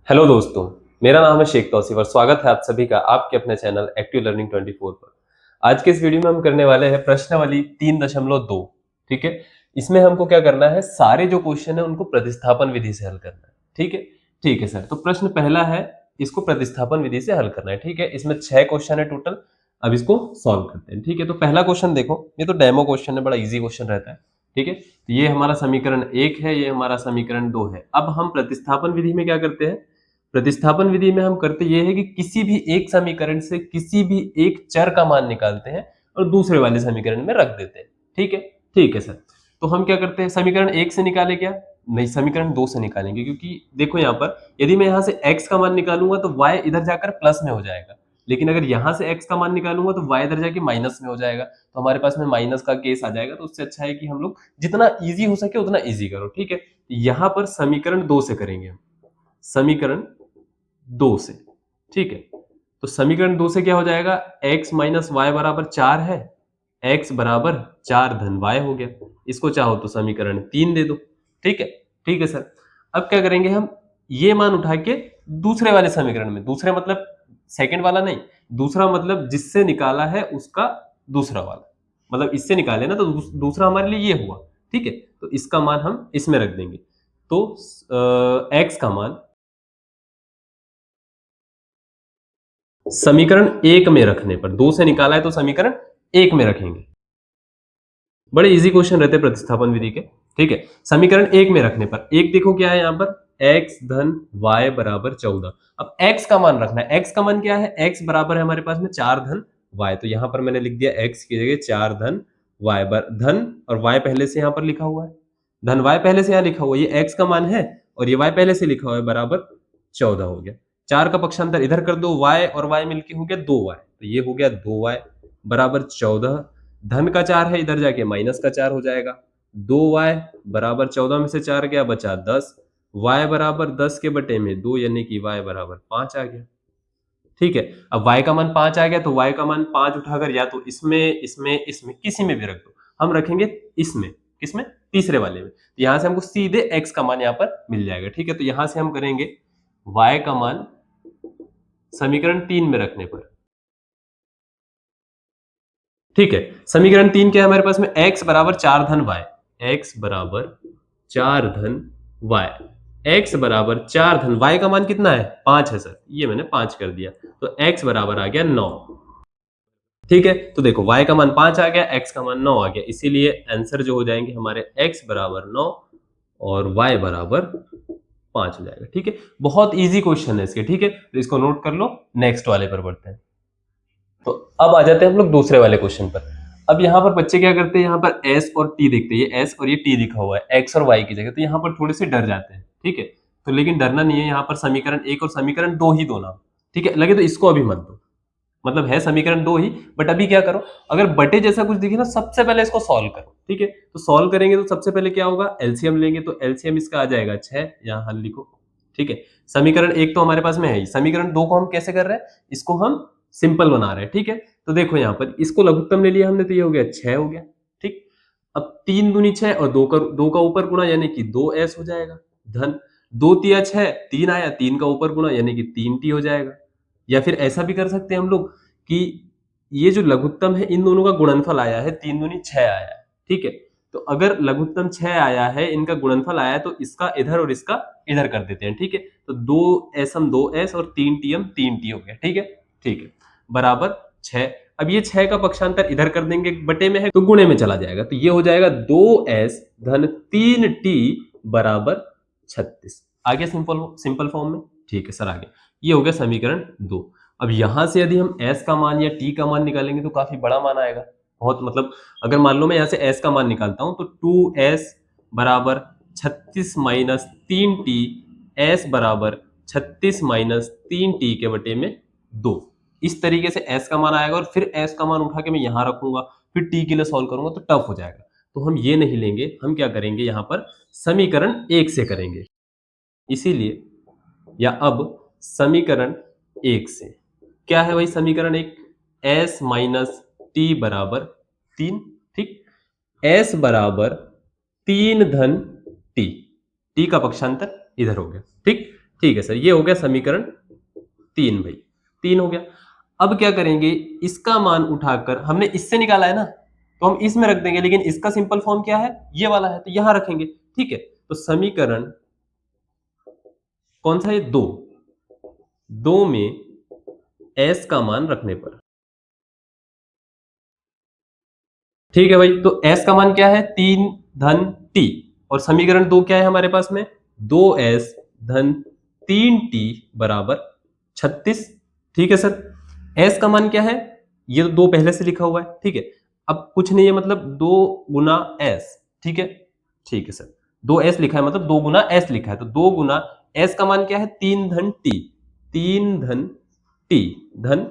Hello दोस्तों, मेरा नाम है शेख तौसीफ और स्वागत है आप सभी का आपके अपने चैनल एक्टिव लर्निंग 24 पर। आज के इस वीडियो में हम करने वाले हैं प्रश्नावली 3.2। ठीक है, इसमें हमको क्या करना है, सारे जो क्वेश्चन है उनको प्रतिस्थापन विधि से हल करना है। ठीक है सर। तो प्रश्न पहला है, इसको प्रतिस्थापन विधि से हल करना है। ठीक है, इसमें 6 क्वेश्चन है टोटल। अब इसको सॉल्व करते हैं। ठीक है, तो पहला क्वेश्चन देखो, ये तो डेमो क्वेश्चन है, बड़ा इजी क्वेश्चन रहता है। ठीक है, तो ये हमारा समीकरण 1 है, ये हमारा समीकरण 2 है। अब हम प्रतिस्थापन विधि में क्या करते हैं, प्रतिस्थापन विधि में हम करते ये है कि किसी भी एक समीकरण से किसी भी एक चर का मान निकालते हैं और दूसरे वाले समीकरण में रख देते हैं। ठीक है सर। तो हम क्या करते हैं, समीकरण 1 से निकाले क्या, नहीं समीकरण 2 से निकालेंगे, क्योंकि देखो यहाँ पर यदि मैं यहाँ से x का मान निकालूंगा तो y इधर जाकर प्लस में हो जाएगा, लेकिन अगर यहाँ से x का मान निकालूंगा तो y इधर जाके माइनस में हो जाएगा, तो हमारे पास में माइनस का केस आ जाएगा। तो उससे अच्छा है कि हम लोग जितना इजी हो सके उतना इजी करो। ठीक है, यहाँ पर समीकरण 2 से करेंगे हम, समीकरण 2 से। ठीक है, तो समीकरण 2 से क्या हो जाएगा, x माइनस वाई बराबर 4 है, x बराबर 4 धन y हो गया। इसको चाहो तो समीकरण 3 दे दो। ठीक है सर। अब क्या करेंगे हम, ये मान उठा के दूसरे वाले समीकरण में, दूसरे मतलब सेकंड वाला नहीं, दूसरा मतलब जिससे निकाला है उसका दूसरा वाला, मतलब इससे निकाले ना तो दूसरा हमारे लिए ये हुआ। ठीक है, तो इसका मान हम इसमें रख देंगे। तो x का मान समीकरण 1 में रखने पर, 2 से निकाला है तो समीकरण 1 में रखेंगे। बड़े इजी क्वेश्चन रहते हैं प्रतिस्थापन विधि के। ठीक है, समीकरण 1 में रखने पर, एक देखो क्या है यहाँ पर, x धन y बराबर 14। अब x का मान रखना है, x का मान क्या है, x बराबर है हमारे पास में 4 धन y, तो यहाँ पर मैंने लिख दिया x की जगह 4 धन y, धन और y पहले से यहाँ पर लिखा हुआ है, धन y पहले से यहाँ लिखा हुआ है, ये x का मान है और ये y पहले से लिखा हुआ है, बराबर 14 हो गया। 4 का पक्षांतर इधर कर दो, y और y मिलके हो गया 2y, तो ये हो गया 2y बराबर 14। धन का 4 है, इधर जाके माइनस का 4 हो जाएगा। 2y बराबर 14 में से 4 गया, बचा 10। y बराबर 10 के बटे में 2, यानी कि y बराबर 5 आ गया। ठीक है, अब y का मान 5 आ गया तो y का मान 5 उठाकर या तो इसमें किसी में भी रख दो। हम रखेंगे इसमें, किसमें, तीसरे वाले में। तो यहां से हमको सीधे x का मान यहाँ पर मिल जाएगा। ठीक है, तो यहां से हम करेंगे y का मान समीकरण 3 में रखने पर। ठीक है, समीकरण 3 क्या है हमारे पास में, x बराबर 4 धन y, x बराबर 4 धन y, x बराबर 4 धन y का मान कितना है, 5 है सर, ये मैंने 5 कर दिया, तो x बराबर आ गया 9। ठीक है, तो देखो y का मान 5 आ गया, x का मान 9 आ गया, इसीलिए आंसर जो हो जाएंगे हमारे x बराबर 9 और y बराबर 5 हो जाएगा। ठीक है, बहुत इजी क्वेश्चन है इसके। ठीक है, तो इसको नोट कर लो, नेक्स्ट वाले पर बढ़ते हैं। तो अब आ जाते हैं हम लोग दूसरे वाले क्वेश्चन पर। अब यहाँ पर बच्चे क्या करते हैं, यहाँ पर s और t देखते हैं, ये s और ये t लिखा हुआ है x और y की जगह, तो यहाँ पर थोड़े से डर जाते हैं। ठीक है, तो लेकिन डरना नहीं है, यहाँ पर समीकरण 1 और समीकरण 2 ही दो ना। ठीक है, लगे तो इसको अभी मत दो, मतलब है समीकरण 2 ही, बट अभी क्या करो, अगर बटे जैसा कुछ दिखे ना, सबसे पहले इसको सॉल्व करो। ठीक है, तो सॉल्व करेंगे तो सबसे पहले क्या होगा, एलसीएम लेंगे, तो एलसीएम इसका आ जाएगा 6, यहाँ हल लिखो। ठीक है, समीकरण 1 तो हमारे पास में है ही, समीकरण 2 को हम कैसे कर रहे हैं, इसको हम सिंपल बना रहे हैं। ठीक है, तो देखो यहाँ पर इसको लघुत्तम ले लिया हमने, तो ये हो गया 6 हो गया। ठीक, अब 3 दूनी 6 और 2 का ऊपर गुणा, यानी कि 2s हो जाएगा, धन 2 तिया 6, 3 आया, 3 का ऊपर गुणा, यानी कि 3t हो जाएगा। या फिर ऐसा भी कर सकते हैं हम लोग कि ये जो लघुत्तम है इन दोनों का गुणनफल आया है, 3 दूनी 6 आया है। ठीक है, तो अगर लघुत्तम 6 आया है, इनका गुणनफल आया है, तो इसका इधर और इसका इधर कर देते हैं। ठीक है, तो 2sm 2s और 3tm 3t हो गया। ठीक है, बराबर 6। अब ये 6 का पक्षांतर इधर कर देंगे, बटे में है तो गुणे में चला जाएगा, तो ये हो जाएगा 2s धन 3t बराबर 36। आ गया सिंपल फॉर्म में। ठीक है सर, आ गया, ये हो गया समीकरण 2। अब यहां से यदि हम s का मान या t का मान निकालेंगे तो काफी बड़ा मान आएगा, बहुत, मतलब अगर मान लो मैं यहां से s का मान निकालता हूं तो 2s बराबर 36 माइनस 3t, s बराबर 36 माइनस 3t के बटे में 2, इस तरीके से s का मान आएगा, और फिर s का मान उठा के मैं यहां रखूंगा, फिर t के लिए सॉल्व करूंगा तो टफ हो जाएगा। तो हम ये नहीं लेंगे, हम क्या करेंगे, यहां पर समीकरण 1 से करेंगे। इसीलिए या अब समीकरण 1 से क्या है, वही समीकरण 1, s माइनस टी बराबर 3। ठीक, s बराबर 3 धन t, t का पक्षांतर इधर हो गया। ठीक, ठीक है सर, ये हो गया समीकरण 3 भाई, 3 हो गया। अब क्या करेंगे, इसका मान उठाकर हमने इससे निकाला है ना, तो हम इसमें रख देंगे, लेकिन इसका सिंपल फॉर्म क्या है, ये वाला है, तो यहां रखेंगे। ठीक है, तो समीकरण कौन सा है, 2, 2 में s का मान रखने पर। ठीक है भाई, तो s का मान क्या है, 3 धन t, और समीकरण 2 क्या है हमारे पास में, 2s धन 3t बराबर 36। ठीक है सर, s का मान क्या है, ये तो 2 पहले से लिखा हुआ है। ठीक है, अब कुछ नहीं है, मतलब 2 गुना s। ठीक है, ठीक है सर, 2s लिखा है, मतलब 2 गुना s लिखा है, तो 2 गुना s का मान क्या है, 3 धन t, 3 धन t धन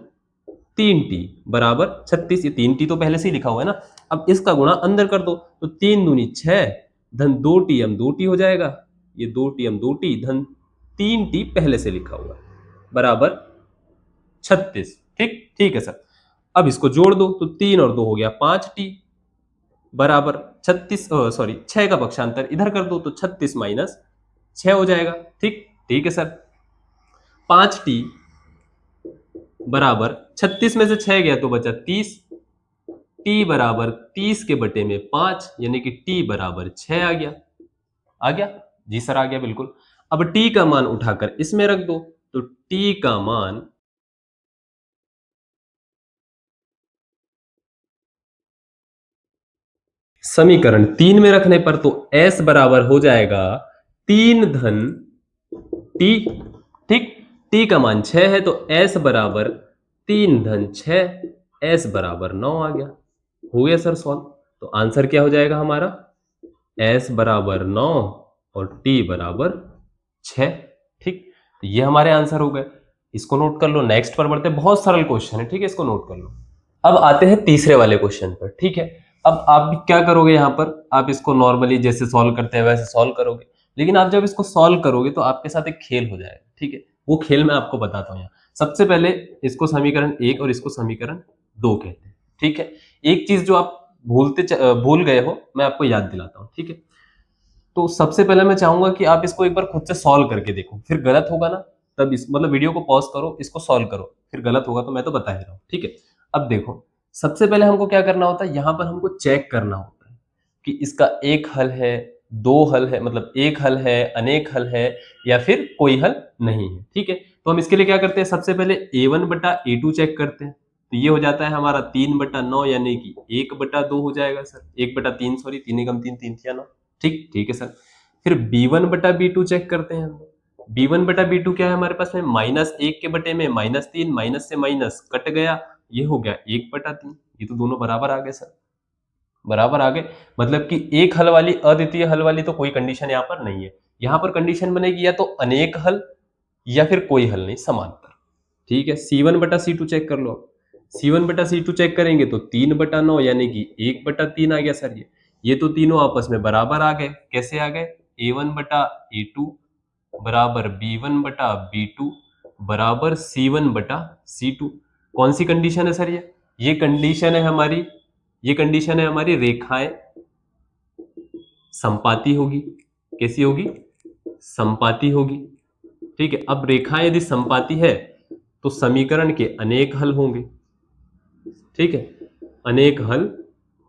3t बराबर 36। ये 3t तो पहले से ही लिखा हुआ है ना, अब इसका गुणा अंदर कर दो, तो 3 दूनी 6 धन 2t 2t हो जाएगा, ये 2t 2t धन 3t पहले से लिखा हुआ है बराबर 36। ठीक, ठीक है सर, अब इसको जोड़ दो, तो 3 और 2 हो गया 5t बराबर 36, सॉरी 6 का पक्षांतर इधर कर दो, तो 36 माइनस 6 हो जाएगा। ठीक, ठीक है सर, 5t बराबर 36 में से 6 गया तो बचा 30, t बराबर 30 के बटे में 5, यानी कि t बराबर 6 आ गया। आ गया जी सर, आ गया बिल्कुल। अब t का मान उठाकर इसमें रख दो, तो t का मान समीकरण 3 में रखने पर तो s बराबर हो जाएगा 3 धन t। ठीक, t का मान 6 है, तो s बराबर 3 धन 6, s बराबर 9 आ गया। हो गया सर सॉल्व। तो आंसर क्या हो जाएगा हमारा, s बराबर 9 और t बराबर 6। ठीक, तो ये हमारे आंसर हो गए, इसको नोट कर लो। नेक्स्ट पर बढ़ते, बहुत सरल क्वेश्चन है, ठीक है, इसको नोट कर लो। अब आते हैं तीसरे वाले क्वेश्चन पर। ठीक है, अब आप भी क्या करोगे, यहाँ पर आप इसको नॉर्मली जैसे सॉल्व करते हैं वैसे सॉल्व करोगे, लेकिन आप जब इसको सॉल्व करोगे तो आपके साथ एक खेल हो जाएगा। ठीक है, वो खेल मैं आपको बताता हूँ यहाँ। सबसे पहले इसको समीकरण 1 और इसको समीकरण 2 कहते हैं। ठीक है, एक चीज जो आप भूल गए हो, मैं आपको याद दिलाता हूँ। ठीक है, तो सबसे पहले मैं चाहूंगा कि आप इसको एक बार खुद से सॉल्व करके देखो, फिर गलत होगा ना, तब इस मतलब वीडियो को पॉज करो, इसको सॉल्व करो, फिर गलत होगा तो मैं तो बता ही रहा हूँ। ठीक है, अब देखो, सबसे पहले हमको क्या करना होता है, यहाँ पर हमको चेक करना होता है कि इसका एक हल है, दो हल है, मतलब एक हल है, अनेक हल है, या फिर कोई हल नहीं है। ठीक है, तो हम इसके लिए क्या करते हैं, सबसे पहले a1/a2 चेक करते हैं, तो ये हो जाता है हमारा 3/9, यानी कि 1/2 हो जाएगा सर, 1/3, सॉरी, 3 एकम 3, 3 या 9। ठीक, ठीक है सर, फिर b1/b2 चेक करते हैं हम। b1/b2 क्या है हमारे पास में, -1 के बटे में -3, माइनस से माइनस कट गया, ये हो गया 1/3, ये तो दोनों बराबर आ गए सर, बराबर आ गए। मतलब कि एक हल वाली, अद्वितीय हल वाली तो कोई कंडीशन यहाँ पर नहीं है। यहाँ पर कंडीशन बनेगी या तो अनेक हल या फिर कोई हल नहीं, समांतर। ठीक है, C1/C2 चेक कर लो। C1/C2 चेक करेंगे तो 3/9, यानी कि 1/3 आ गया सर। ये तो तीनों आपस में बराबर आ गए। कैसे आ गए, a1/a2 बराबर b1/b2 बराबर C1/C2। कौन सी कंडीशन है सर, ये कंडीशन है हमारी, ये कंडीशन है हमारी रेखाएं संपाती होगी। कैसी होगी, संपाती होगी। ठीक है, अब रेखाएं यदि संपाती है तो समीकरण के अनेक हल होंगे। ठीक है, अनेक हल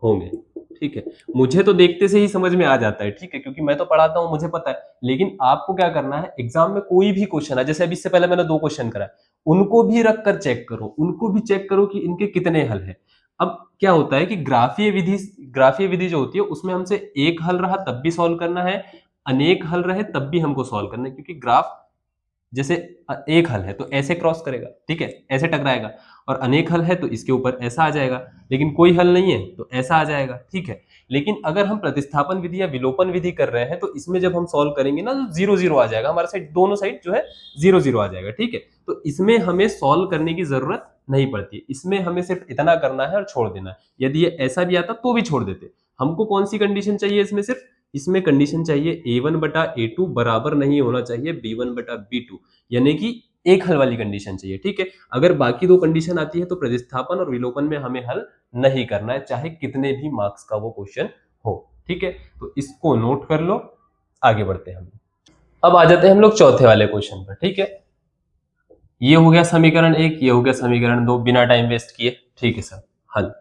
होंगे। ठीक है, मुझे तो देखते से ही समझ में आ जाता है। ठीक है, क्योंकि मैं तो पढ़ाता हूं, मुझे पता है, लेकिन आपको क्या करना है, एग्जाम में कोई भी क्वेश्चन है, जैसे अभी इससे पहले मैंने 2 क्वेश्चन कराए, उनको भी रख कर चेक करो, उनको भी चेक करो कि इनके कितने हल है। अब क्या होता है कि ग्राफीय विधि जो होती है उसमें हमसे एक हल रहा तब भी सॉल्व करना है, अनेक हल रहे तब भी हमको सॉल्व करना है, क्योंकि ग्राफ जैसे एक हल है तो ऐसे क्रॉस करेगा, ठीक है, ऐसे टकराएगा, और अनेक हल है तो इसके ऊपर ऐसा आ जाएगा, लेकिन कोई हल नहीं है तो ऐसा आ जाएगा। ठीक है, लेकिन अगर हम प्रतिस्थापन विधि या विलोपन विधि कर रहे हैं तो इसमें जब हम सॉल्व करेंगे ना, तो 0 0 आ जाएगा हमारे साइड, दोनों साइड जो है 0 0 आ जाएगा। ठीक है, तो इसमें हमें सॉल्व करने की जरूरत नहीं पड़ती, इसमें हमें सिर्फ इतना करना है और छोड़ देना है। यदि ये ऐसा भी आता तो भी छोड़ देते। हमको कौन सी कंडीशन चाहिए इसमें, सिर्फ इसमें कंडीशन चाहिए a1/a2 बराबर नहीं होना चाहिए b1/b2, यानी कि एक हल वाली कंडीशन चाहिए। ठीक है, अगर बाकी 2 कंडीशन आती है तो प्रतिस्थापन और विलोपन में हमें हल नहीं करना है, चाहे कितने भी मार्क्स का वो क्वेश्चन हो। ठीक है, तो इसको नोट कर लो, आगे बढ़ते हैं हम। अब आ जाते हैं हम लोग चौथे वाले क्वेश्चन पर, ठीक है। ये हो गया समीकरण 1, ये हो गया समीकरण 2, बिना टाइम वेस्ट किए, ठीक है सर। हल।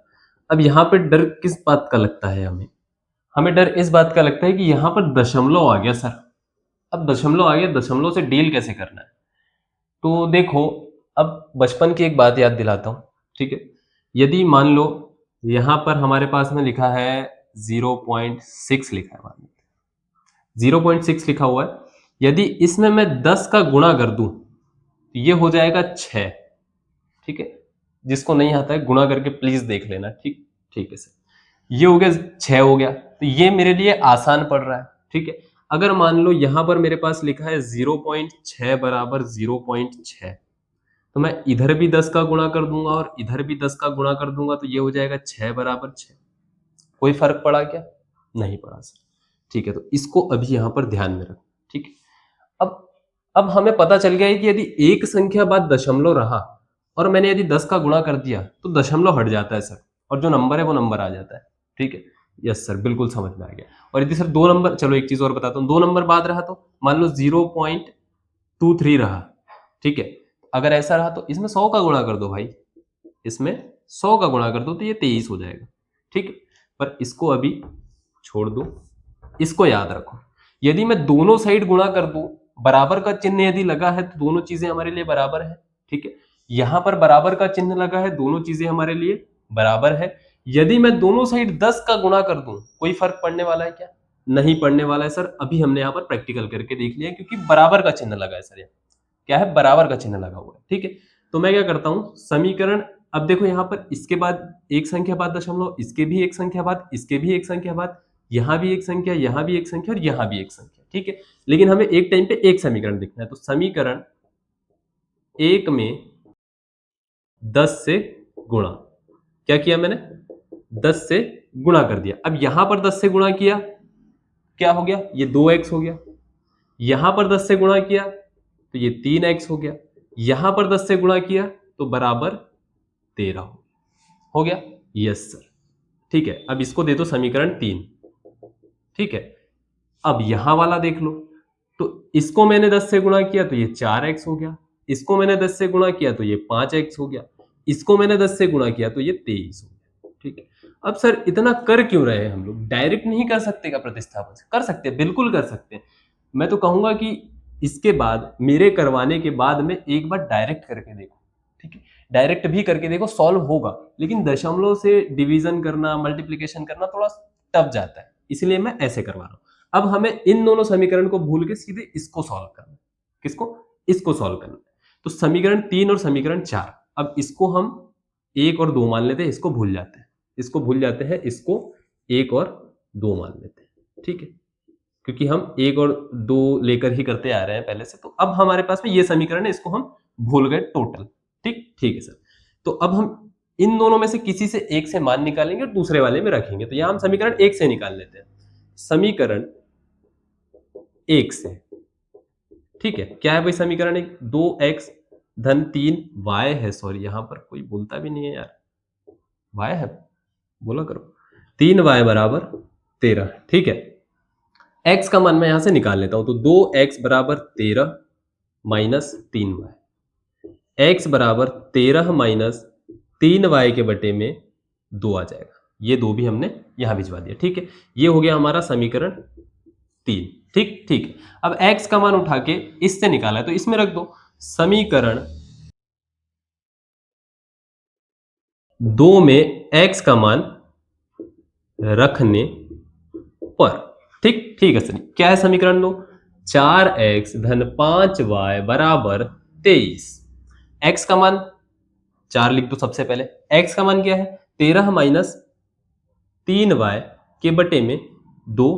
अब यहाँ पे डर किस बात का लगता है हमें? हमें डर इस बात का लगता है कि यहाँ पर दशमलव आ गया सर। अब दशमलव आ गया, दशमलव से डील कैसे करना है? तो देखो, अब बचपन की एक बात याद दिलाता हूँ, ठीक है। यदि मान लो यहाँ पर हमारे पास में लिखा है 0.6 लिखा है, मान लो 0.6 लिखा हुआ है। यदि इसमें मैं 10 का गुणा कर दूं तो ये हो जाएगा 6, ठीक है। जिसको नहीं आता है गुणा करके प्लीज देख लेना, ठीक ठीक है सर। ये हो गया 6 हो गया, तो ये मेरे लिए आसान पड़ रहा है, ठीक है। अगर मान लो यहां पर मेरे पास लिखा है 0.6 बराबर 0.6, तो मैं इधर भी 10 का गुणा कर दूंगा और इधर भी 10 का गुणा कर दूंगा, तो ये हो जाएगा 6 बराबर 6। कोई फर्क पड़ा क्या? नहीं पड़ा सर, ठीक है। तो इसको अभी यहां पर ध्यान में रखो, ठीक है। अब अब हमें पता चल गया है कि यदि एक संख्या बाद दशमलव रहा और मैंने यदि 10 का गुणा कर दिया तो दशमलव हट जाता है सर, और जो नंबर है वो नंबर आ जाता है, ठीक है। यस सर, बिल्कुल समझ में आ गया। और यदि सर 2 नंबर, चलो एक चीज और बताता हूँ, 2 नंबर बाद रहा तो मान लो 0.23 रहा, ठीक है। अगर ऐसा रहा तो इसमें 100 का गुणा कर दो भाई, इसमें 100 का गुणा कर दो तो ये 23 हो जाएगा, ठीक है। पर इसको अभी छोड़ दो, इसको याद रखो। यदि मैं दोनों साइड गुणा कर दूं, बराबर का चिन्ह यदि लगा है तो दोनों चीजें हमारे लिए बराबर है, ठीक है। यहां पर बराबर का चिन्ह लगा है, दोनों चीजें हमारे लिए बराबर है। यदि मैं दोनों साइड 10 का गुणा कर दूं, कोई फर्क पड़ने वाला है क्या? नहीं पड़ने वाला है सर। अभी हमने यहाँ पर प्रैक्टिकल करके देख लिया, क्योंकि बराबर का चिन्ह लगा है सर। यहाँ क्या है? बराबर का चिन्ह लगा हुआ है, ठीक है। तो मैं क्या करता हूं, समीकरण, अब देखो यहाँ पर इसके बाद एक संख्या बाद दशमलव, इसके भी एक संख्या बाद, इसके भी एक संख्या बाद, यहां भी एक संख्या, यहां भी एक संख्या और यहां भी एक संख्या, ठीक है। लेकिन हमें एक टाइम पे एक समीकरण लिखना है, तो समीकरण 1 में 10 से गुणा, क्या किया मैंने? 10 से गुणा कर दिया। अब यहां पर 10 से गुणा किया, क्या हो गया? ये 2x हो गया। यहां पर 10 से गुणा किया तो ये 3x हो गया। यहां पर 10 से गुणा किया तो बराबर 13 हो गया। यस सर, ठीक है। अब इसको दे दो समीकरण 3, ठीक है। अब यहां वाला देख लो, तो इसको मैंने 10 से गुणा किया तो ये 4x हो गया। इसको मैंने 10 से गुणा किया तो ये 5x हो गया। इसको मैंने 10 से गुणा किया तो ये 23 हो गया, ठीक है। अब सर इतना कर क्यों रहे हैं हम लोग? डायरेक्ट नहीं कर सकते क्या प्रतिस्थापन से? कर सकते हैं, बिल्कुल कर सकते हैं। मैं तो कहूंगा कि इसके बाद, मेरे करवाने के बाद में एक बार डायरेक्ट करके देखो, ठीक है। डायरेक्ट भी करके देखो, सॉल्व होगा। लेकिन दशमलव से डिवीजन करना, मल्टीप्लीकेशन करना थोड़ा टफ जाता है, इसलिए मैं ऐसे करवा रहा हूं। अब हमें इन दोनों समीकरण को भूल के सीधे इसको सॉल्व करना है। किसको? इसको सॉल्व करना है। तो समीकरण 3 और समीकरण 4, अब इसको हम 1 और 2 मान लेते हैं, इसको भूल जाते हैं, इसको भूल जाते हैं, इसको 1 और 2 मान लेते हैं, ठीक है। क्योंकि हम 1 और 2 लेकर ही करते आ रहे हैं पहले से, तो अब हमारे पास में ये समीकरण है, इसको हम भूल गए टोटल, ठीक ठीक है सर। तो अब हम इन दोनों में से किसी से एक से मान निकालेंगे और दूसरे वाले में रखेंगे। तो यहां हम समीकरण 1 से निकाल लेते हैं। समीकरण 1 से, ठीक है, क्या है भाई समीकरण 1? 2x धन 3y है। सॉरी, यहां पर कोई बोलता भी नहीं है यार, y है, बोला करो। 3y बराबर 13, ठीक है। x का मान मैं यहां से निकाल लेता हूं, तो 2x बराबर 13 माइनस 3y, x बराबर 13 माइनस 3y के बटे में 2 आ जाएगा। ये 2 भी हमने यहां भिजवा दिया, ठीक है। ये हो गया हमारा समीकरण 3, ठीक ठीक है। अब x का मान उठा के इससे निकाला है तो इसमें रख दो। समीकरण 2 में x का मान रखने पर, ठीक ठीक है सर। क्या है समीकरण 2? 4x धन 5y बराबर 23। x का मान 4 लिख दो सबसे पहले। x का मान क्या है? 13 माइनस 3y के बटे में 2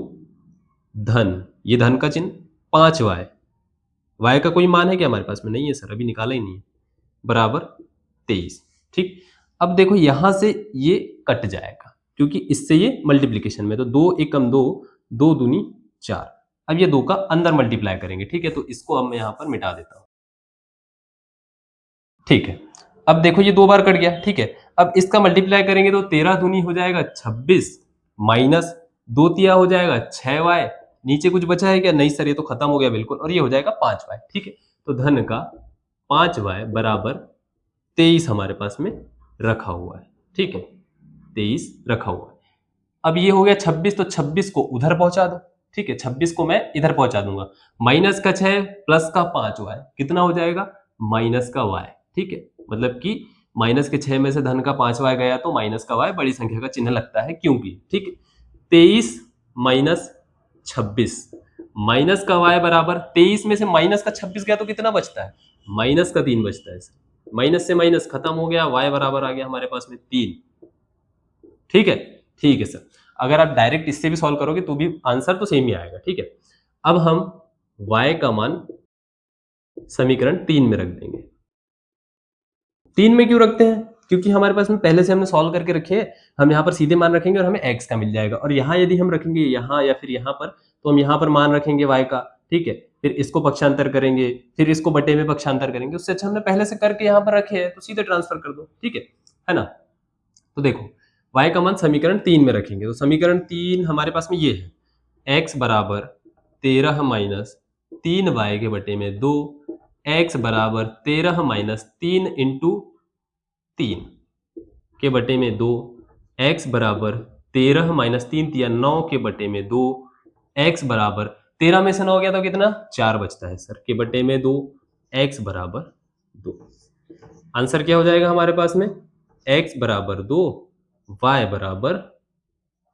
धन, ये धन का चिन्ह, 5y, y का कोई मान है क्या हमारे पास में? नहीं है सर, अभी निकाला ही नहीं है, बराबर 23, ठीक। अब देखो यहां से ये कट जाएगा क्योंकि इससे ये मल्टीप्लीकेशन में, तो 2 एकम 2, 2 दूनी 4। अब ये 2 का अंदर मल्टीप्लाई करेंगे, ठीक है। तो इसको अब मैं यहां पर मिटा देता हूं, ठीक है। अब देखो ये 2 बार कट गया, ठीक है। अब इसका मल्टीप्लाई करेंगे तो 13 दूनी हो जाएगा 26 माइनस 2 तिया हो जाएगा 6y, नीचे कुछ बचा है क्या? नहीं सर, ये तो खत्म हो गया बिल्कुल, और ये हो जाएगा 5y। ठीक है, तो धन का 5y बराबर 23 हमारे पास में रखा हुआ है। ठीक है, 23 रखा हुआ है। अब ये हो गया 26, तो 26 को उधर पहुंचा दो। ठीक है, 26 को मैं इधर पहुंचा दूंगा। माइनस का 6 प्लस का 5y कितना हो जाएगा? माइनस का y। ठीक है, मतलब कि माइनस के 6 में से धन का 5y गया तो माइनस का y बड़ी संख्या का चिन्ह लगता है, क्योंकि ठीक है 23 माइनस 26, माइनस का y बराबर 23 में से माइनस का 26 गया तो कितना बचता है? माइनस का 3 बचता है। माइनस से माइनस खत्म हो गया, y बराबर आ गया हमारे पास में 3। ठीक है, ठीक है सर। अगर आप डायरेक्ट इससे भी सॉल्व करोगे तो भी आंसर तो सेम ही आएगा। ठीक है, अब हम y का मान समीकरण 3 में रख देंगे। 3 में क्यों रखते हैं? क्योंकि हमारे पास में पहले से हमने सॉल्व करके रखे हैं। हम यहाँ पर सीधे मान रखेंगे और हमें x का मिल जाएगा, और यहाँ यदि हम रखेंगे यहाँ या फिर यहाँ पर, तो हम यहाँ पर मान रखेंगे y का। ठीक है, फिर इसको पक्षांतर करेंगे, फिर इसको बटे में पक्षांतर करेंगे। उससे अच्छा हमने पहले से करके यहाँ पर रखे हैं, तो सीधे ट्रांसफर कर दो। ठीक है ना? तो देखो y का मान समीकरण 3 में रखेंगे, तो समीकरण 3 हमारे पास में ये है, x बराबर 13 माइनस 3y के बटे में 2, x बराबर 13 माइनस 3 इंटू 3 के बटे में 2, x बराबर 13 माइनस 3 तिया 9 के बटे में 2, x बराबर 13 में से 9 गया तो कितना? 4 बचता है सर, के बटे में 2, x बराबर 2। आंसर क्या हो जाएगा हमारे पास में? x बराबर 2, y बराबर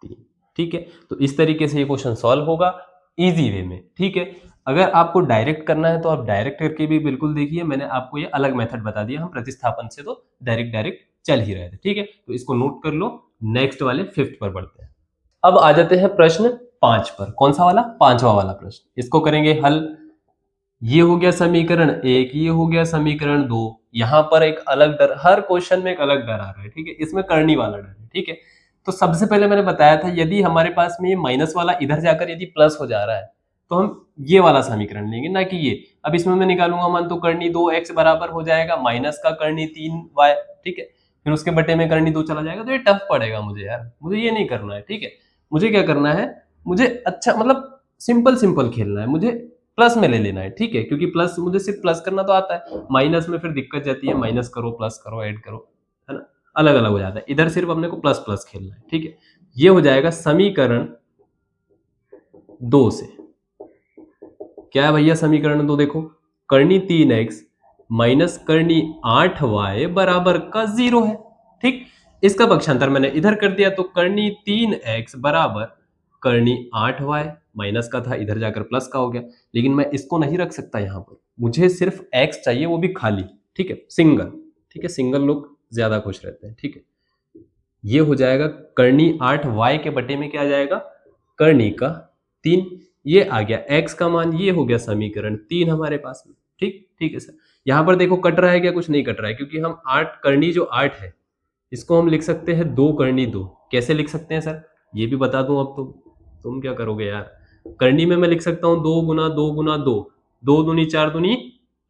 3। ठीक है, तो इस तरीके से ये क्वेश्चन सॉल्व होगा इजी वे में। ठीक है, अगर आपको डायरेक्ट करना है तो आप डायरेक्ट करके भी बिल्कुल देखिए, मैंने आपको ये अलग मेथड बता दिया। हम प्रतिस्थापन से तो डायरेक्ट चल ही रहे थे। ठीक है, तो इसको नोट कर लो। नेक्स्ट वाले 5th पर बढ़ते हैं। अब आ जाते हैं प्रश्न 5 पर। कौन सा वाला? 5वां वाला प्रश्न। इसको करेंगे हल। ये हो गया समीकरण 1, ये हो गया समीकरण 2। यहाँ पर एक अलग डर, हर क्वेश्चन में एक अलग डर आ रहा है। ठीक है, इसमें करनी वाला डर है। ठीक है, तो सबसे पहले मैंने बताया था, यदि हमारे पास में ये माइनस वाला इधर जाकर यदि प्लस हो जा रहा है तो हम ये वाला समीकरण लेंगे, ना कि ये। अब इसमें मैं निकालूंगा मान, तो करनी 2x बराबर हो जाएगा माइनस का करनी 3y। ठीक है, फिर उसके बटे में करनी 2 चला जाएगा, तो ये टफ पड़ेगा मुझे यार, मुझे ये नहीं करना है। ठीक है, मुझे क्या करना है? मुझे अच्छा मतलब सिंपल सिंपल खेलना है, मुझे प्लस में ले लेना है। ठीक है, क्योंकि प्लस मुझे सिर्फ प्लस करना तो आता है, माइनस में फिर दिक्कत जाती है, माइनस करो प्लस करो ऐड करो, है ना, अलग अलग हो जाता है। इधर सिर्फ अपने को प्लस प्लस खेलना है। ठीक है, ये हो जाएगा समीकरण 2 से। क्या है भैया समीकरण 2? देखो, करनी 3x माइनस करनी 8y बराबर का 0 है। ठीक, इसका पक्षांतर मैंने इधर कर दिया, तो करनी 3x बराबर करनी 8y, माइनस का था इधर जाकर प्लस का हो गया। लेकिन मैं इसको नहीं रख सकता यहाँ पर, मुझे सिर्फ x चाहिए, वो भी खाली। ठीक है, सिंगल। ठीक है, सिंगल लोग ज्यादा खुश रहते हैं। ठीक है, ये हो जाएगा करनी 8y के बटे में क्या आ जाएगा? करनी का 3। ये आ गया x का मान, ये हो गया समीकरण 3 हमारे पास में। ठीक, ठीक है सर। यहाँ पर देखो कट रहा है क्या? कुछ नहीं कट रहा है, क्योंकि हम 8 करनी जो 8 है, इसको हम लिख सकते हैं 2 करनी 2। कैसे लिख सकते हैं सर? ये भी बता दूं। अब तो तुम क्या करोगे यार? करनी में मैं लिख सकता हूँ 2 गुना 2 गुना 2, 2 दूनी 4 दूनी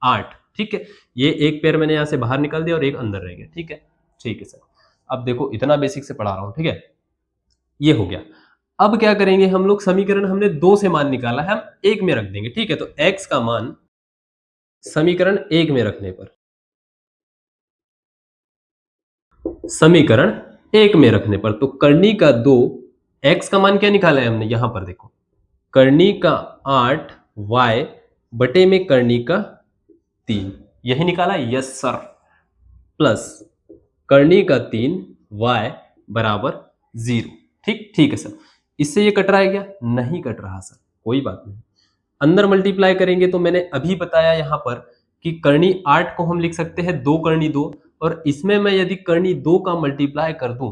8। ठीक है, ये एक पैर मैंने यहाँ से बाहर निकाल दिया और एक अंदर रह गया। ठीक है, ठीक है सर। अब देखो इतना बेसिक से पढ़ा रहा हूँ। ठीक है, ये हो गया। अब क्या करेंगे हम लोग? समीकरण हमने 2 से मान निकाला है, हम 1 में रख देंगे। ठीक है, तो x का मान समीकरण 1 में रखने पर, समीकरण 1 में रखने पर, तो करनी का 2, x का मान क्या निकाला है हमने? यहां पर देखो, करनी का 8y बटे में करनी का 3, यही निकाला। Yes sir. प्लस करनी का 3y बराबर 0। ठीक, ठीक है सर। इससे ये कट रहा है क्या? नहीं कट रहा सर, कोई बात नहीं। अंदर मल्टीप्लाई करेंगे तो मैंने अभी बताया यहाँ पर कि करनी 8 को हम लिख सकते हैं 2 करनी 2, और इसमें मैं यदि करनी 2 का मल्टीप्लाई कर दूं,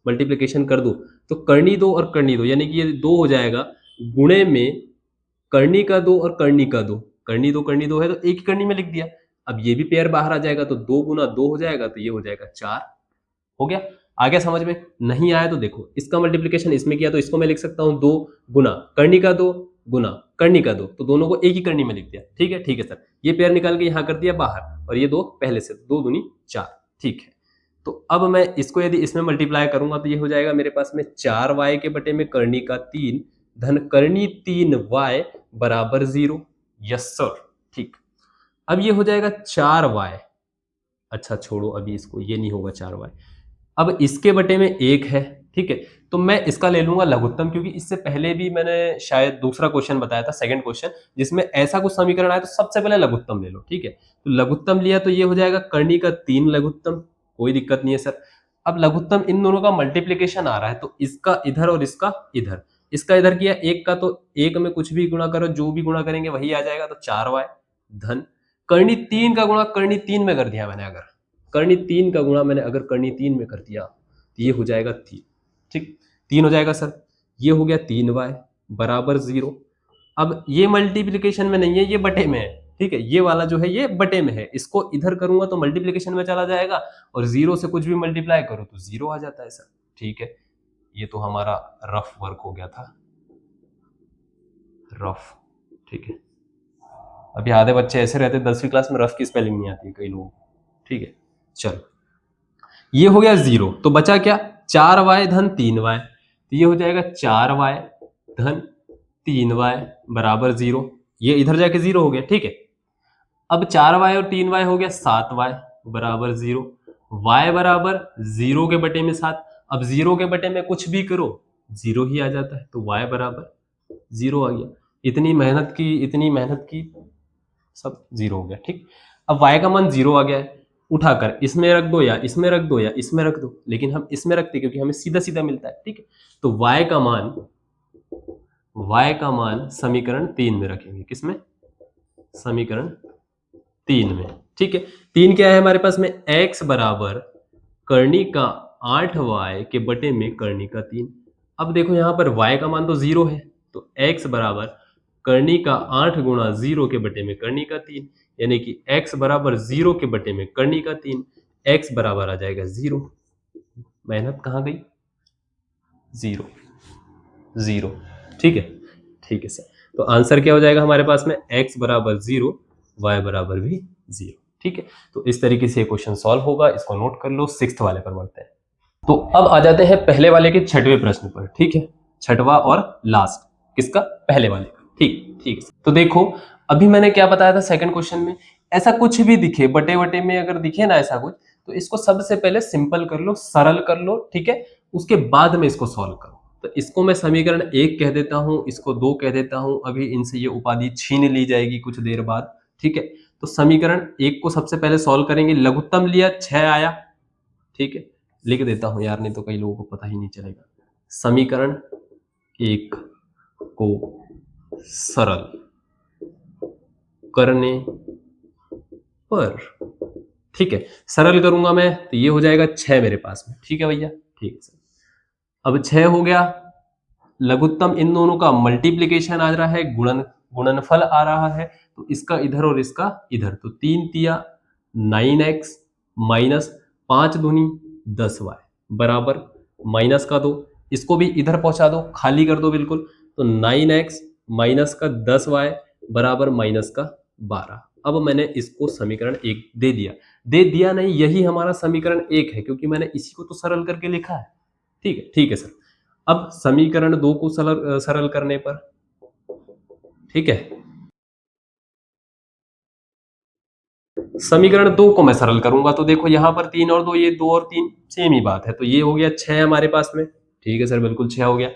मल्टीप्लिकेशन कर दूं, तो करनी 2 और करनी 2 यानी कि ये 2 हो जाएगा गुणे में करनी का 2 और करनी का 2। करनी 2 है तो एक ही करनी में लिख दिया। अब ये भी पेयर बाहर आ जाएगा, तो 2 गुना 2 हो जाएगा, तो ये हो जाएगा 4। हो गया? आ गया समझ में? नहीं आया तो देखो, इसका मल्टीप्लिकेशन इसमें किया तो इसको मैं लिख सकता हूँ 2 गुना करनी का 2 गुना करनी का 2, तो दोनों को एक ही करनी में लिख दिया। ठीक है, ठीक है सर। ये पेयर निकाल के यहाँ कर दिया बाहर, और ये 2 पहले से, 2 दूनी 4। ठीक है, तो अब मैं इसको यदि इसमें मल्टीप्लाई करूंगा तो ये हो जाएगा मेरे पास में 4y के बटे में करनी का 3 धन करनी 3y बराबर 0। यस सर, ठीक। अब ये हो जाएगा 4y। अच्छा छोड़ो, अभी इसको, ये नहीं होगा 4y। अब इसके बटे में 1 है, ठीक है। तो मैं इसका ले लूंगा लघुत्तम, क्योंकि इससे पहले भी मैंने शायद दूसरा क्वेश्चन बताया था, सेकंड क्वेश्चन, जिसमें ऐसा कुछ समीकरण आया तो सबसे पहले लघुत्तम ले लो, ठीक है। तो लघुत्तम लिया तो ये हो जाएगा करनी का 3 लघुत्तम, कोई दिक्कत नहीं है सर। अब लघुत्तम इन दोनों का मल्टीप्लीकेशन आ रहा है, तो इसका इधर और इसका इधर, इसका इधर किया एक का, तो एक में कुछ भी गुणा करो, जो भी गुणा करेंगे वही आ जाएगा, तो 4y धन करनी 3 का गुणा करनी 3 में कर दिया मैंने, अगर करनी 3 का गुणा मैंने अगर करनी 3 में कर दिया तो ये हो जाएगा 3, ठीक। 3 हो जाएगा सर, ये हो गया 3y बराबर 0। अब ये मल्टीप्लीकेशन में नहीं है, ये बटे में है, ठीक है। ये वाला जो है ये बटे में है, इसको इधर करूंगा तो मल्टीप्लीकेशन में चला जाएगा, और 0 से कुछ भी मल्टीप्लाई करो तो 0 आ जाता है सर, ठीक है। ये तो हमारा रफ वर्क हो गया था, रफ, ठीक है। अभी आधे बच्चे ऐसे रहते 10वीं क्लास में रफ की स्पेलिंग नहीं आती कई लोगों, ठीक है। चलो, ये हो गया 0, तो बचा क्या, 4y धन 3y, तो ये हो जाएगा 4y धन 3y बराबर 0। ये इधर जाके 0 हो गया, ठीक है। अब 4y और 3y हो गया 7y बराबर 0। y बराबर 0 के बटे में 7। अब 0 के बटे में कुछ भी करो 0 ही आ जाता है, तो y बराबर 0 आ गया। इतनी मेहनत की सब 0 हो गया, ठीक। अब y का मान 0 आ गया है, उठाकर इसमें रख दो या इसमें रख दो या इसमें रख दो, लेकिन हम इसमें रखते क्योंकि हमें सीधा सीधा मिलता है, ठीक है। तो y का मान समीकरण 3 में रखेंगे, किसमें, समीकरण 3 में, ठीक है। 3 क्या है हमारे पास में, x बराबर करनी का 8y के बटे में करनी का 3। अब देखो यहाँ पर y का मान तो 0 है, तो x बराबर करनी का 8 गुणा 0 के बटे में करनी का 3, यानी कि x बराबर 0 के बटे में करनी का 3, x बराबर आ जाएगा 0। मेहनत कहाँ गई, 0 0, ठीक है, ठीक है सर। तो आंसर क्या हो जाएगा हमारे पास में, x बराबर 0, y बराबर भी 0, ठीक है। तो इस तरीके से क्वेश्चन सॉल्व होगा, इसको नोट कर लो। 6th वाले पर बढ़ते हैं। तो अब आ जाते हैं पहले वाले के 6वें प्रश्न पर, ठीक है। 6वां और लास्ट, किसका, पहले वाले का, ठीक ठीक है। तो देखो, अभी मैंने क्या बताया था सेकंड क्वेश्चन में, ऐसा कुछ भी दिखे बटे बटे में अगर दिखे ना ऐसा कुछ, तो इसको सबसे पहले सिंपल कर लो, सरल कर लो, ठीक है। उसके बाद में इसको सॉल्व करो। तो इसको मैं समीकरण 1 कह देता हूं, इसको 2 कह देता हूं, अभी इनसे ये उपाधि छीन ली जाएगी कुछ देर बाद, ठीक है। तो समीकरण 1 को सबसे पहले सॉल्व करेंगे, लघुत्तम लिया 6 आया, ठीक है। लिख देता हूं यार, नहीं तो कई लोगों को पता ही नहीं चलेगा। समीकरण 1 को सरल करने पर, ठीक है, सरल करूंगा मैं तो ये हो जाएगा 6 मेरे पास में, ठीक है भैया, ठीक है सर। अब 6 हो गया, लघुत्तम इन दोनों का मल्टीप्लीकेशन आ रहा है, गुणनफल आ रहा है, तो इसका इधर और इसका इधर, तो 3 तिया 9x माइनस 5 दूनी 10y बराबर माइनस का 2, इसको भी इधर पहुंचा दो, खाली कर दो बिल्कुल, तो 9x माइनस का 10y बराबर माइनस का 12। अब मैंने इसको समीकरण 1 दे दिया नहीं, यही हमारा समीकरण 1 है, क्योंकि मैंने इसी को तो सरल करके लिखा है, ठीक है सर। अब समीकरण 2 को सरल करने पर, ठीक है, समीकरण 2 को मैं सरल करूंगा तो देखो यहां पर 3 और 2, ये 2 और 3 सेम ही बात है, तो ये हो गया 6 हमारे पास में, ठीक है सर, बिल्कुल 6 हो गया।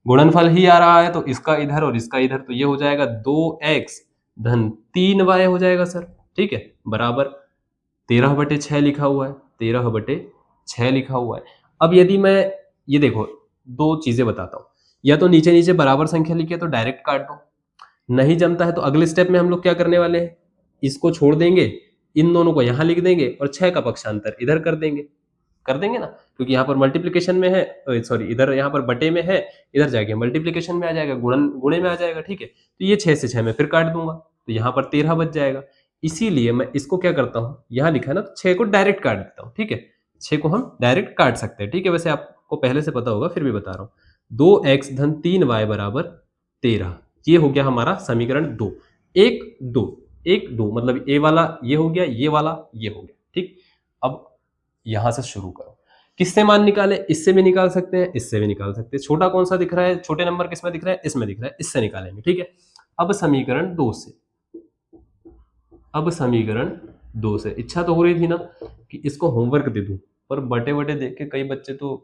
गुणनफल ही आ रहा है, तो इसका इधर और इसका इधर, तो ये हो जाएगा 2x धन 3y हो जाएगा सर, ठीक है, बराबर 13/6 लिखा हुआ है, 13/6 लिखा हुआ है। अब यदि मैं, ये देखो, दो चीजें बताता हूं, या तो नीचे नीचे बराबर संख्या लिखे तो डायरेक्ट काट दो, नहीं जमता है तो अगले स्टेप में हम लोग क्या करने वाले हैं, इसको छोड़ देंगे, इन दोनों को यहां लिख देंगे और 6 का पक्षांतर इधर कर देंगे ना, क्योंकि यहाँ पर मल्टीप्लीकेशन में है, सॉरी इधर यहाँ पर बटे में है, इधर जाके मल्टीप्लीकेशन में आ जाएगा, गुणे में आ जाएगा, ठीक है। तो ये 6 से 6 में फिर काट दूंगा, तो यहाँ पर 13 बच जाएगा। इसीलिए मैं इसको क्या करता हूँ, यहाँ लिखा है ना, तो 6 को डायरेक्ट काट देता हूँ, ठीक है। 6 को हम डायरेक्ट काट सकते हैं, ठीक है, वैसे आपको पहले से पता होगा, फिर भी बता रहा हूँ। 2x धन 3y बराबर 13, ये हो गया हमारा समीकरण 2। 1 2 मतलब ये वाला ये हो गया, ये वाला ये हो गया, ठीक। अब यहां से शुरू करो, किससे मान निकाले? इससे भी निकाल सकते हैं, इससे भी निकाल सकते हैं। छोटा कौन सा दिख रहा है? छोटे नंबर किसमें दिख रहा है? इसमें दिख रहा है, इससे निकालेंगे। ठीक है, अब समीकरण 2 से, अब समीकरण 2 से इच्छा तो हो रही थी ना कि इसको होमवर्क दे दूं, पर बटे बटे देख के कई बच्चे तो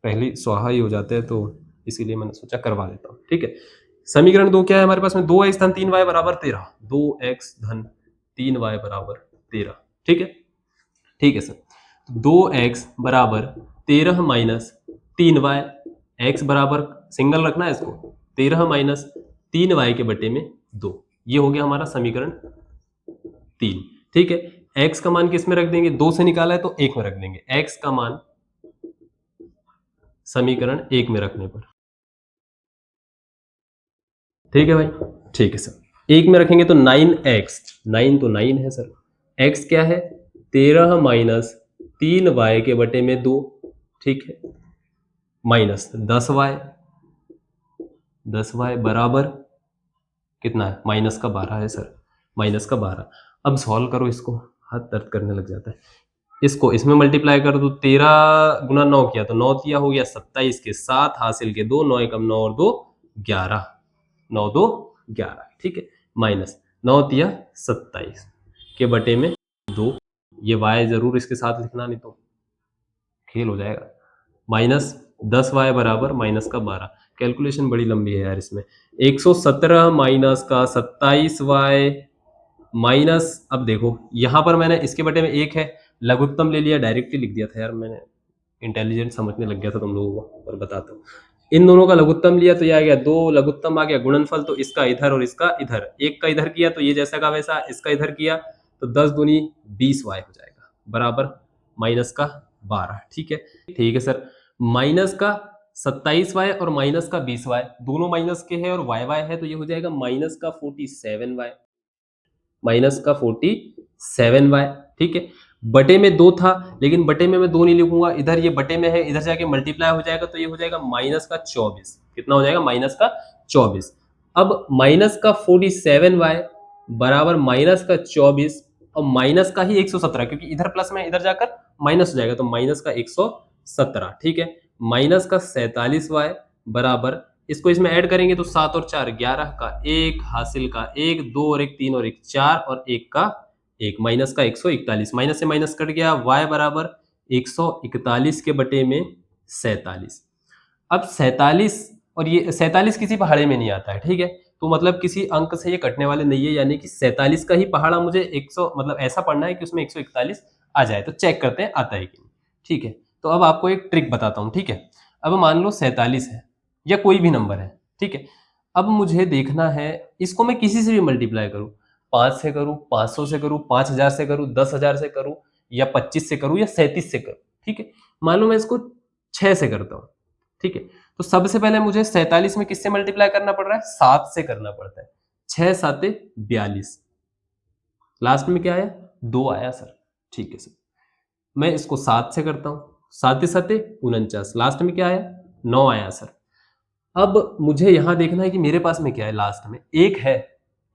पहले स्वाहा ही हो जाते हैं, तो इसीलिए मैंने सोचा करवा देता हूँ। ठीक है, समीकरण 2 क्या है हमारे पास में? 2x धन 3y बराबर 13। 2x धन 3y बराबर 13। ठीक है, ठीक है सर। 2x बराबर 13 माइनस 3y, x बराबर सिंगल रखना है इसको, 13 माइनस 3y के बटे में 2। ये हो गया हमारा समीकरण 3। ठीक है, x का मान किस में रख देंगे? 2 से निकाला है तो 1 में रख देंगे, x का मान समीकरण 1 में रखने पर। ठीक है भाई, ठीक है सर। 1 में रखेंगे तो 9x, 9 तो 9 है सर, x क्या है? 13 माइनस 3y के बटे में 2। ठीक है, माइनस 10y, 10y बराबर कितना है? माइनस का 12 है सर, माइनस का 12। अब सॉल्व करो इसको, हाथ दर्द करने लग जाता है। इसको इसमें मल्टीप्लाई कर दो, 13 गुना 9 किया तो 9 तिया हो गया 27 के, 7 हासिल के 2, 9 एकम 9 और 2 11, 9 2 11। ठीक है, माइनस 9 तिया 27 के बटे में 2। ये y जरूर इसके साथ लिखना, नहीं तो खेल हो जाएगा। माइनस 10y बराबर माइनस का 12। कैलकुलेशन बड़ी लंबी है यार इसमें। 117 माइनस का 27y माइनस, अब देखो यहां पर मैंने इसके बटे में 1 है, लघुत्तम ले लिया, डायरेक्टली लिख दिया था यार मैंने, इंटेलिजेंट समझने लग गया था तुम लोगों को, और बताता हूँ। इन दोनों का लघुत्तम लिया तो ये आ गया 2, लघुत्तम आ गया गुणनफल, तो इसका इधर और इसका इधर, एक का इधर किया तो ये जैसा का वैसा, इसका इधर किया तो 10 दूनी 20y हो जाएगा बराबर माइनस का 12। ठीक है, ठीक है सर। माइनस का 27y और माइनस का 20y दोनों माइनस के हैं और y है, तो ये हो जाएगा माइनस का 47y, माइनस का 47y। ठीक है, बटे में 2 था, लेकिन बटे में मैं 2 नहीं लिखूंगा, इधर ये बटे में है, इधर जाके मल्टीप्लाई हो जाएगा तो ये हो जाएगा माइनस का 24। कितना हो जाएगा? माइनस का 24। अब माइनस का 47y बराबर माइनस का 24 और माइनस का ही 117, क्योंकि इधर प्लस में इधर जाकर माइनस हो जाएगा, तो माइनस का 117। ठीक है, माइनस का 47y बराबर, इसको इसमें ऐड करेंगे तो 7 और 4 11 का 1 हासिल का 1, 2 और 1 3 और 1 4 और 1 का 1, माइनस का 141। माइनस से माइनस कट गया, y बराबर 141 के बटे में 47। अब 47 और ये 47 किसी पहाड़े में नहीं आता है। ठीक है, तो मतलब किसी अंक से ये कटने वाले नहीं है, यानी कि 47 का ही पहाड़ा मुझे 100 मतलब ऐसा पढ़ना है कि उसमें 141 आ जाए। तो चेक करते हैं आता है कि नहीं। ठीक है, तो अब आपको एक ट्रिक बताता हूँ। ठीक है, अब मान लो 47 है या कोई भी नंबर है। ठीक है, अब मुझे देखना है इसको मैं किसी से भी मल्टीप्लाई करूं, 5 से करूं, 500 से करूं, 5000 से करूं, 10,000 से करूं, या 25 से करूं, या 37 से करूं। ठीक है, मान लो मैं इसको 6 से करता हूं। ठीक है, तो सबसे पहले मुझे 47 में किससे मल्टीप्लाई करना पड़ रहा है? 7 से करना पड़ता है। 6 7 42, लास्ट में क्या आया? 2 आया सर। ठीक है सर, मैं इसको 7 से करता हूं, 7 7 49, लास्ट में क्या आया? 9 आया सर। अब मुझे यहां देखना है कि मेरे पास में क्या है, लास्ट में 1 है,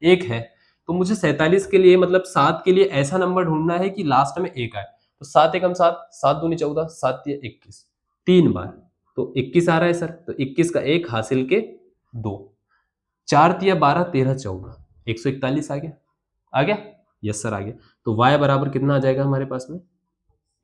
1 है, तो मुझे 47 के लिए मतलब 7 के लिए ऐसा नंबर ढूंढना है कि लास्ट में 1 आए। तो 7 एकम 7, 7 दूनी 14, 7 तिया 21, 3 बार तो 21 आ रहा है सर, तो 21 का 1 हासिल के 2, 4 तिया 12, 13 14, 141 आ गया, आ गया? यस सर आ गया। तो y बराबर कितना आ जाएगा हमारे पास में?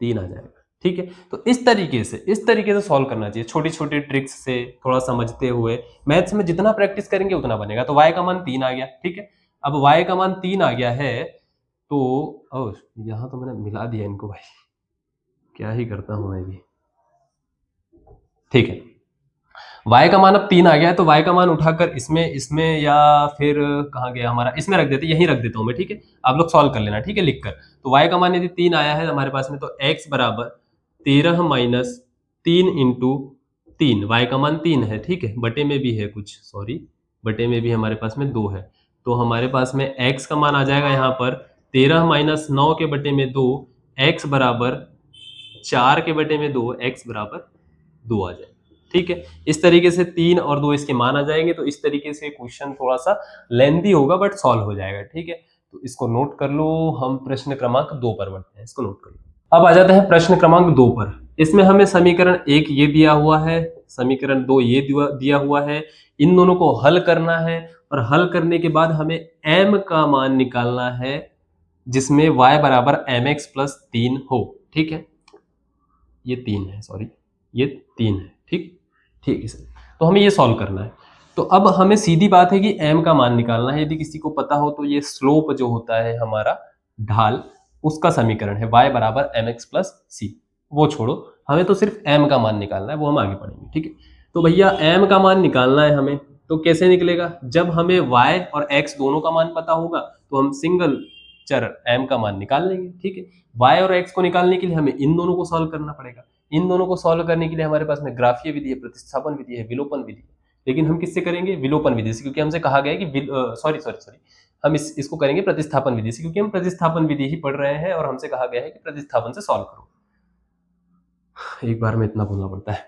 3 आ जाएगा। ठीक है, तो इस तरीके से सॉल्व करना चाहिए, छोटी छोटी ट्रिक्स से थोड़ा समझते हुए। मैथ्स में जितना प्रैक्टिस करेंगे उतना बनेगा। तो y का मान 3 आ गया। ठीक है, अब y का मान 3 आ गया है, तो यहाँ तो मैंने मिला दिया इनको भाई, क्या ही करता हूँ मैं भी। ठीक है, y का मान अब 3 आ गया है, तो y का मान उठाकर इसमें इसमें या फिर कहाँ गया हमारा, इसमें रख देते, यहीं रख देता हूँ मैं। ठीक है, आप लोग सॉल्व कर लेना। ठीक है, लिखकर। तो y का मान यदि 3 आया है हमारे पास में, तो x बराबर 13 माइनस 3 इंटू 3, y का मान 3 है। ठीक है, बटे में भी है कुछ, सॉरी, बटे में भी हमारे पास में 2 है, तो हमारे पास में x का मान आ जाएगा यहाँ पर 13 माइनस 9 के बटे में 2, x बराबर 4 के बटे में 2, x बराबर 2 आ जाएगा। ठीक है, इस तरीके से 3 और 2 इसके मान आ जाएंगे। तो इस तरीके से क्वेश्चन थोड़ा सा लेंदी होगा बट सॉल्व हो जाएगा। ठीक है, तो इसको नोट कर लो। हम प्रश्न क्रमांक 2 पर बढ़ते हैं, इसको नोट कर लो। अब आ जाते हैं प्रश्न क्रमांक 2 पर। इसमें हमें समीकरण 1 ये दिया हुआ है, समीकरण 2 ये दिया हुआ है। इन दोनों को हल करना है और हल करने के बाद हमें m का मान निकालना है जिसमें y बराबर mx प्लस 3 हो। ठीक है, ये 3 है, सॉरी ये 3 है। ठीक ठीक है सर, तो हमें ये सॉल्व करना है। तो अब हमें सीधी बात है कि m का मान निकालना है। यदि किसी को पता हो तो ये स्लोप जो होता है हमारा ढाल, उसका समीकरण है y बराबर mx प्लस सी। वो छोड़ो, हमें तो सिर्फ m का मान निकालना है, वो हम आगे पढ़ेंगे। ठीक है, तो भैया m का मान निकालना है हमें, तो कैसे निकलेगा? जब हमें y और x दोनों का मान पता होगा तो हम सिंगल चर m का मान निकाल लेंगे। ठीक है, y और x को निकालने के लिए हमें इन दोनों को सॉल्व करना पड़ेगा। इन दोनों को सॉल्व करने के लिए हमारे पास में ग्राफीय विधि है, प्रतिस्थापन विधि है, विलोपन विधि है। लेकिन हम किससे करेंगे? विलोपन विधि से, क्योंकि हमसे कहा गया है कि सॉरी हम इसको करेंगे प्रतिस्थापन विधि से, क्योंकि हम प्रतिस्थापन विधि ही पढ़ रहे हैं और हमसे कहा गया है कि प्रतिस्थापन से सॉल्व करो। एक बार में इतना बोलना पड़ता है।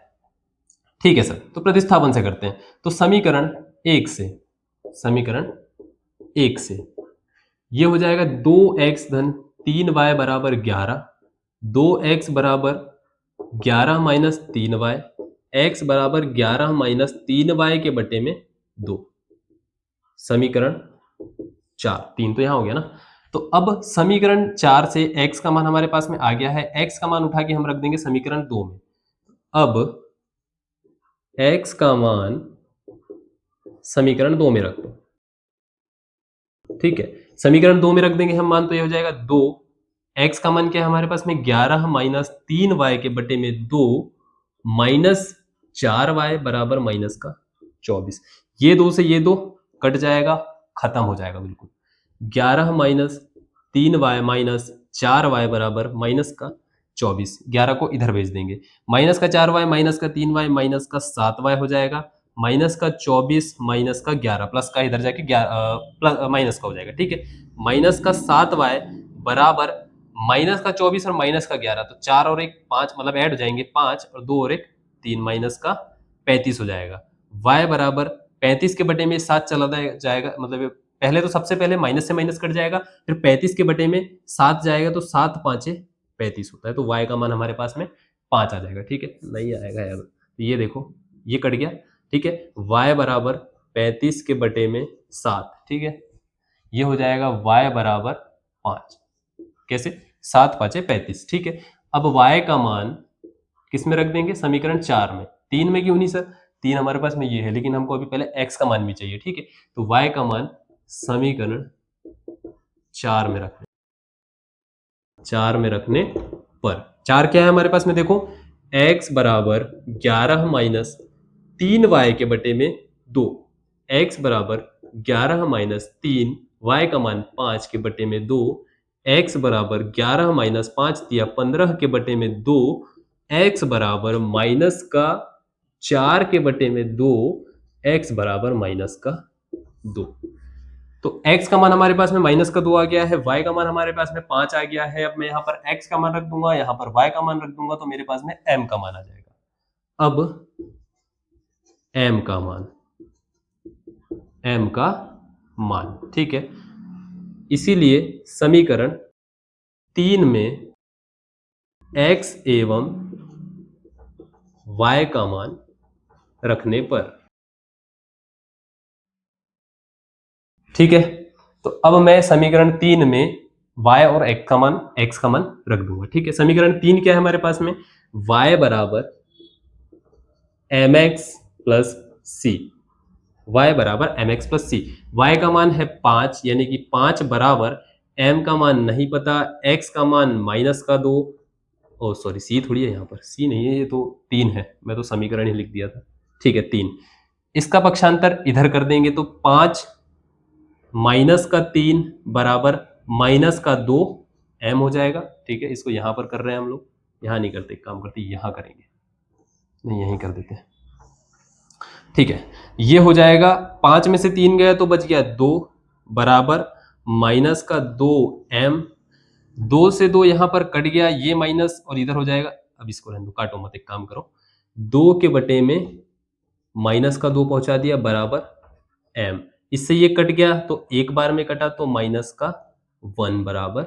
ठीक है सर, तो प्रतिस्थापन से करते हैं। तो समीकरण 1 से ये हो जाएगा 2x धन 3y बराबर 11, 2x बराबर 11 माइनस 3y, x बराबर 11 माइनस 3y के बटे में 2। समीकरण 4, 3 तो यहां हो गया ना। तो अब समीकरण 4 से x का मान हमारे पास में आ गया है, x का मान उठा के हम रख देंगे समीकरण 2 में। अब x का मान समीकरण 2 में रख दो। ठीक है, समीकरण 2 में रख देंगे हम मान, तो ये हो जाएगा 2, x का मान क्या है हमारे पास में 11 माइनस 3y के बटे में 2 माइनस 4y बराबर माइनस का 24। ये 2 से ये 2 कट जाएगा, खत्म हो जाएगा बिल्कुल। 11 माइनस 3y माइनस 4y बराबर माइनस का 24। 11 को इधर भेज देंगे, माइनस का 4y माइनस का 3y माइनस का 7y हो जाएगा, माइनस का 24 माइनस का 11, प्लस का इधर जाके प्लस माइनस का हो जाएगा। ठीक है, माइनस का 7y बराबर माइनस का 24 और माइनस का 11, तो 4 और 1 5, मतलब ऐड हो जाएंगे 5 और 2 और 1 3, माइनस का 35 हो जाएगा। y बराबर 35 के बटे में 7 चला जाएगा, मतलब पहले तो सबसे पहले माइनस से माइनस कट जाएगा, फिर 35 के बटे में 7 जाएगा, तो 7 5 35 होता है। तो y का मान हमारे पास में 5 आ जाएगा। ठीक है, नहीं आएगा यार, ये देखो ये कट गया। ठीक है, y बराबर 35 के बटे में 7। ठीक है, ये हो जाएगा y बराबर 5। कैसे? 7 5 35। ठीक है, अब y का मान किस में रख देंगे? समीकरण 4 में। 3 में क्यों नहीं सर? 3 हमारे पास में ये है, लेकिन हमको अभी पहले x का मान भी चाहिए। ठीक है, तो y का मान समीकरण 4 में रखने 4 में रखने पर 4 क्या है हमारे पास में? देखो x बराबर 11 माइनस 3y के बटे में 2, x बराबर 11 माइनस 3, y का मान 5 के बटे में 2, x बराबर 11 माइनस 5 दिया 15 के बटे में 2, x बराबर माइनस का 4 के बटे में 2, x बराबर माइनस का 2। तो x का मान हमारे पास में माइनस का 2 आ गया है, y का मान हमारे पास में 5 आ गया है। अब मैं यहाँ पर x का मान रख दूंगा, यहाँ पर y का मान रख दूंगा, तो मेरे पास में m का मान आ जाएगा। अब m का मान, ठीक है, इसीलिए समीकरण 3 में x एवं y का मान रखने पर, ठीक है, तो अब मैं समीकरण 3 में y और x का मान रख दूंगा। ठीक है, समीकरण 3 क्या है हमारे पास में? y बराबर mx प्लस सी, y बराबर mx प्लस सी। y का मान है 5, यानी कि 5 बराबर m का मान नहीं पता, x का मान माइनस का 2, ओ सॉरी सी थोड़ी है, यहाँ पर सी नहीं है, ये तो 3 है, मैं तो समीकरण ही लिख दिया था। ठीक है, 3, इसका पक्षांतर इधर कर देंगे तो 5 माइनस का 3 बराबर माइनस का 2 m हो जाएगा। ठीक है, इसको यहाँ पर कर रहे हैं हम लोग, यहाँ नहीं करते, काम करते यहाँ करेंगे, नहीं यहीं कर देते हैं। ठीक है, ये हो जाएगा, 5 में से 3 गया तो बच गया 2 बराबर माइनस का 2m, 2 से 2 यहाँ पर कट गया, ये माइनस और इधर हो जाएगा, अब इसको रहने दो, काटो मत, एक काम करो, 2 के बटे में माइनस का 2 पहुंचा दिया बराबर m, इससे ये कट गया तो एक बार में कटा, तो माइनस का 1 बराबर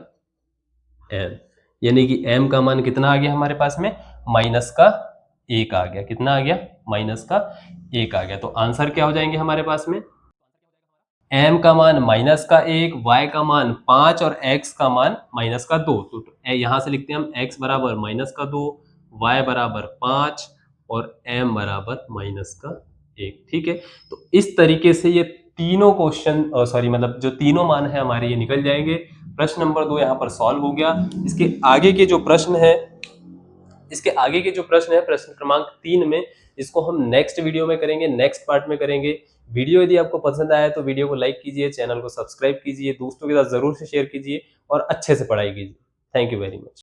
m, यानी कि m का मान कितना आ गया हमारे पास में, माइनस का 1 आ गया। कितना आ गया, माइनस का 1 आ गया। तो आंसर क्या हो जाएंगे हमारे पास में, m का मान माइनस का 1, y का मान 5 और x का मान माइनस का 2। तो यहाँ से लिखते हैं हम x बराबर माइनस का 2, y बराबर 5 और m बराबर माइनस का 1। ठीक है, तो इस तरीके से ये तीनों क्वेश्चन सॉरी मतलब जो तीनों मान है हमारे ये निकल जाएंगे। प्रश्न नंबर 2 यहाँ पर सॉल्व हो गया। इसके आगे के जो प्रश्न है, इसके आगे के जो प्रश्न है प्रश्न क्रमांक 3 में, इसको हम नेक्स्ट वीडियो में करेंगे, नेक्स्ट पार्ट में करेंगे। वीडियो यदि आपको पसंद आया तो वीडियो को लाइक कीजिए, चैनल को सब्सक्राइब कीजिए, दोस्तों के साथ जरूर से शेयर कीजिए और अच्छे से पढ़ाई कीजिए। Thank you very much.